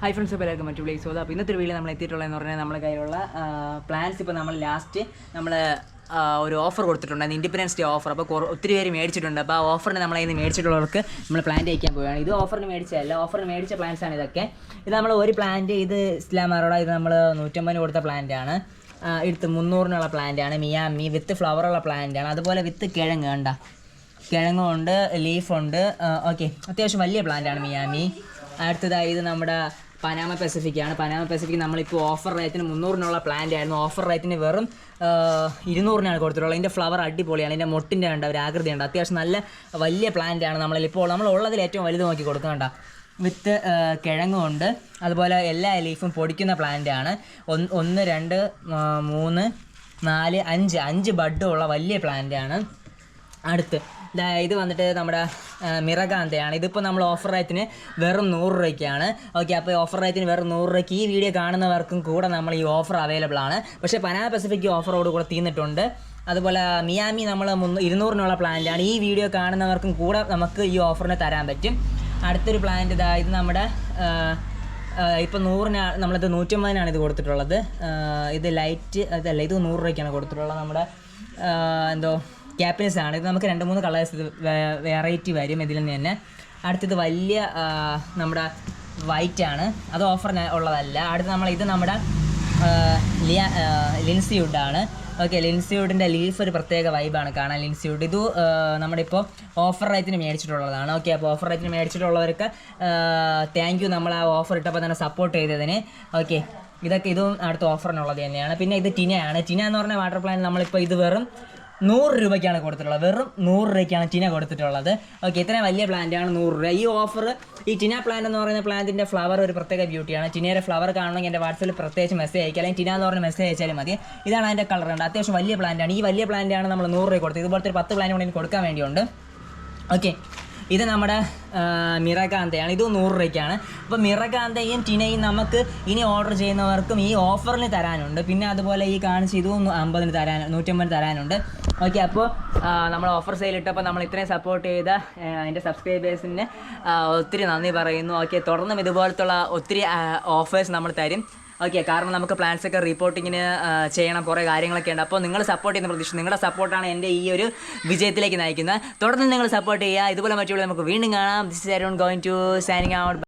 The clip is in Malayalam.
ഹൈ ഫ്രണ്ട്സ്, ഇപ്പോൾ എല്ലാവർക്കും മറ്റു പ്ലേസ് അപ്പോൾ ഇന്നത്തെ വീഡിയോ നമ്മൾ എത്തിയിട്ടുള്ളതെന്ന് പറഞ്ഞാൽ നമ്മുടെ കയ്യിലുള്ള പ്ലാൻസ് ഇപ്പോൾ നമ്മൾ ലാസ്റ്റ് നമ്മൾ ഒരു ഓഫർ കൊടുത്തിട്ടുണ്ടായിരുന്നു, ഇൻഡിപെൻഡൻസ് ഡേ ഓഫർ. അപ്പോൾ ഒത്തിരി പേര് മേടിച്ചിട്ടുണ്ട്. അപ്പോൾ ആ ഓഫറിന് നമ്മളെ ഇന്ന് മേടിച്ചിട്ടുള്ളവർക്ക് നമ്മൾ പ്ലാന്റ് അയക്കാൻ പോവുകയാണ്. ഇത് ഓഫറിന് മേടിച്ചതല്ല, ഓഫറിന് മേടിച്ച പ്ലാന്റ്സാണ് ഇതൊക്കെ. ഇത് നമ്മൾ ഒരു പ്ലാന്റ്, ഇത് ഇസ്ലാമാറോഡ, ഇത് നമ്മൾ 150 കൊടുത്ത പ്ലാന്റാണ്. എടുത്ത് 300-നുള്ള പ്ലാന്റാണ്. മിയാമി വിത്ത് ഫ്ലവറുള്ള പ്ലാന്റാണ്. അതുപോലെ വിത്ത് കിഴങ്ങ് കണ്ട കിഴങ്ങുണ്ട്, ലീഫുണ്ട്. ഓക്കെ, അത്യാവശ്യം വലിയ പ്ലാന്റാണ് മിയാമി. അടുത്തതായി ഇത് നമ്മുടെ പനാമ പെസിഫിക് ആണ്. പനാമ പെസിഫിക് നമ്മളിപ്പോൾ ഓഫർ റേറ്റിന് 300-നുള്ള പ്ലാന്റ് ആയിരുന്നു. ഓഫർ റേറ്റിന് വെറും 200-നാണ് കൊടുത്തിട്ടുള്ളത്. ഇതിൻ്റെ ഫ്ലവർ അടിപൊളിയാണ്. ഇതിൻ്റെ മൊട്ടിൻ്റെ ഉണ്ട്, ഒരു ആകൃതിയുണ്ട്. അത്യാവശ്യം നല്ല വലിയ പ്ലാന്റ് ആണ്. നമ്മളിപ്പോൾ നമ്മളുള്ളതിൽ ഏറ്റവും വലുത് നോക്കി കൊടുക്കുന്നുണ്ട. വിത്ത് കിഴങ്ങുണ്ട്. അതുപോലെ എല്ലാ ലീഫും പൊടിക്കുന്ന പ്ലാന്റ് ആണ്. 1 2 3 4 5 ബഡുള്ള വലിയ പ്ലാന്റ് ആണ്. അടുത്ത് ഇത് വന്നിട്ട് നമ്മുടെ മിറകാന്തയാണ്. ഇതിപ്പോൾ നമ്മൾ ഓഫർ റേറ്റിന് വെറും 100 രൂപയ്ക്കാണ്. ഓക്കെ, അപ്പോൾ ഓഫർ റേറ്റിന് വെറും 100 രൂപയ്ക്ക് ഈ വീഡിയോ കാണുന്നവർക്കും കൂടെ നമ്മൾ ഈ ഓഫർ അവൈലബിൾ ആണ്. പക്ഷേ പനാമ പെസിഫിക് ഓഫറോട് കൂടെ തീർന്നിട്ടുണ്ട്. അതുപോലെ മിയാമി നമ്മൾ 200-നുള്ള പ്ലാന്റാണ്. ഈ വീഡിയോ കാണുന്നവർക്കും കൂടെ നമുക്ക് ഈ ഓഫറിന് തരാൻ പറ്റും. അടുത്തൊരു പ്ലാന്റ് ഇത് നമ്മുടെ ഇപ്പോൾ 100-ന് നമ്മളിത് 150-നാണ് ഇത് കൊടുത്തിട്ടുള്ളത്. ഇത് ലൈറ്റ് അതല്ല, ഇത് 100 രൂപയ്ക്കാണ് കൊടുത്തിട്ടുള്ളത്. നമ്മുടെ എന്തോ ക്യാപ്പിനസ് ആണ്. ഇത് നമുക്ക് 2-3 കളേഴ്സ് ഇത് വെറൈറ്റി വരും ഇതിൽ നിന്ന് തന്നെ. അടുത്തത് വലിയ നമ്മുടെ വൈറ്റ് ആണ്, അത് ഓഫറിന് ഉള്ളതല്ല. അടുത്ത് ഇത് നമ്മുടെ ലിൻസി വുഡാണ്. ഓക്കെ, ലിൻസി വുഡിൻ്റെ ലീഫ് ഒരു പ്രത്യേക വൈബാണ് കാണാൻ. ലിൻസി വുഡ് ഇത് നമ്മുടെ ഇപ്പോൾ ഓഫർ റേറ്റിന് മേടിച്ചിട്ടുള്ളതാണ്. ഓക്കെ, അപ്പോൾ ഓഫർ റേറ്റിന് മേടിച്ചിട്ടുള്ളവർക്ക് താങ്ക് യു, നമ്മൾ ആ ഓഫർ ഇട്ടപ്പോൾ തന്നെ സപ്പോർട്ട് ചെയ്തതിന്. ഓക്കെ, ഇതും അടുത്ത ഓഫറിനുള്ളത് തന്നെയാണ്. പിന്നെ ഇത് ടിനയാണ്. ടിന എന്ന് പറഞ്ഞ വാട്ടർ പ്ലാന്റ് നമ്മളിപ്പോൾ ഇത് വെറും 100 രൂപയ്ക്കാണ് കൊടുത്തിട്ടുള്ളത്. വെറും 100 രൂപയ്ക്കാണ് ടിന കൊടുത്തിട്ടുള്ളത്. ഓക്കെ, ഇത്രയും വലിയ പ്ലാന്റാണ് 100 രൂപ. ഈ ഓഫർ, ഈ ടിന പ്ലാന്റ് എന്ന് പറയുന്ന പ്ലാന്റിൻ്റെ ഫ്ലവർ ഒരു പ്രത്യേക ബ്യൂട്ടിയാണ്. ടിനയുടെ ഫ്ലവർ കാണണമെങ്കിൽ എൻ്റെ വാട്സപ്പിൽ പ്രത്യേകിച്ച് മെസ്സേജ് അയക്കുക, അല്ലെങ്കിൽ ടിന എന്ന് പറഞ്ഞ മെസ്സേജ് അയച്ചാലും മതി. ഇതാണ് അതിൻ്റെ കളർ ഉണ്ട്. അത്യാവശ്യം വലിയ പ്ലാന്റാണ്. ഈ വലിയ പ്ലാന്റാണ് നമ്മൾ 100 രൂപ കൊടുത്തത്. ഇതുപോലത്തെ ഒരു 10 പ്ലാന്റ് കൂടി കൊടുക്കാൻ വേണ്ടിയുണ്ട്. ഓക്കെ, ഇത് നമ്മുടെ മിറകാന്തയാണ്. ഇത് 100 രൂപയ്ക്കാണ്. അപ്പോൾ മിറകാന്തയും ടിനയും നമുക്ക് ഇനി ഓർഡർ ചെയ്യുന്നവർക്കും ഈ ഓഫറിന് തരാനുണ്ട്. പിന്നെ അതുപോലെ ഈ കാണിച്ച് ഇതും 150 തരാനുണ്ട്. ഓക്കെ, അപ്പോൾ നമ്മൾ ഓഫർ സെയിലിട്ടപ്പോൾ നമ്മൾ ഇത്രയും സപ്പോർട്ട് ചെയ്ത എൻ്റെ സബ്സ്ക്രൈബേഴ്സിന് ഒത്തിരി നന്ദി പറയുന്നു. ഓക്കെ, തുടർന്നും ഇതുപോലത്തുള്ള ഒത്തിരി ഓഫേഴ്സ് നമ്മൾ തരും. ഓക്കെ, കാരണം നമുക്ക് പ്ലാൻസൊക്കെ റിപ്പോർട്ടിങ്ങിന് ചെയ്യണം, കുറേ കാര്യങ്ങളൊക്കെ ഉണ്ട്. അപ്പോൾ നിങ്ങൾ സപ്പോർട്ട് ചെയ്യുന്ന പ്രതീക്ഷ, നിങ്ങളുടെ സപ്പോർട്ടാണ് എൻ്റെ ഈ ഒരു വിജയത്തിലേക്ക് നയിക്കുന്നത്. തുടർന്ന് നിങ്ങൾ സപ്പോർട്ട് ചെയ്യുക. ഇതുപോലെ മറ്റുള്ള നമുക്ക് വീണ്ടും കാണാം. This is Arun going to signing out.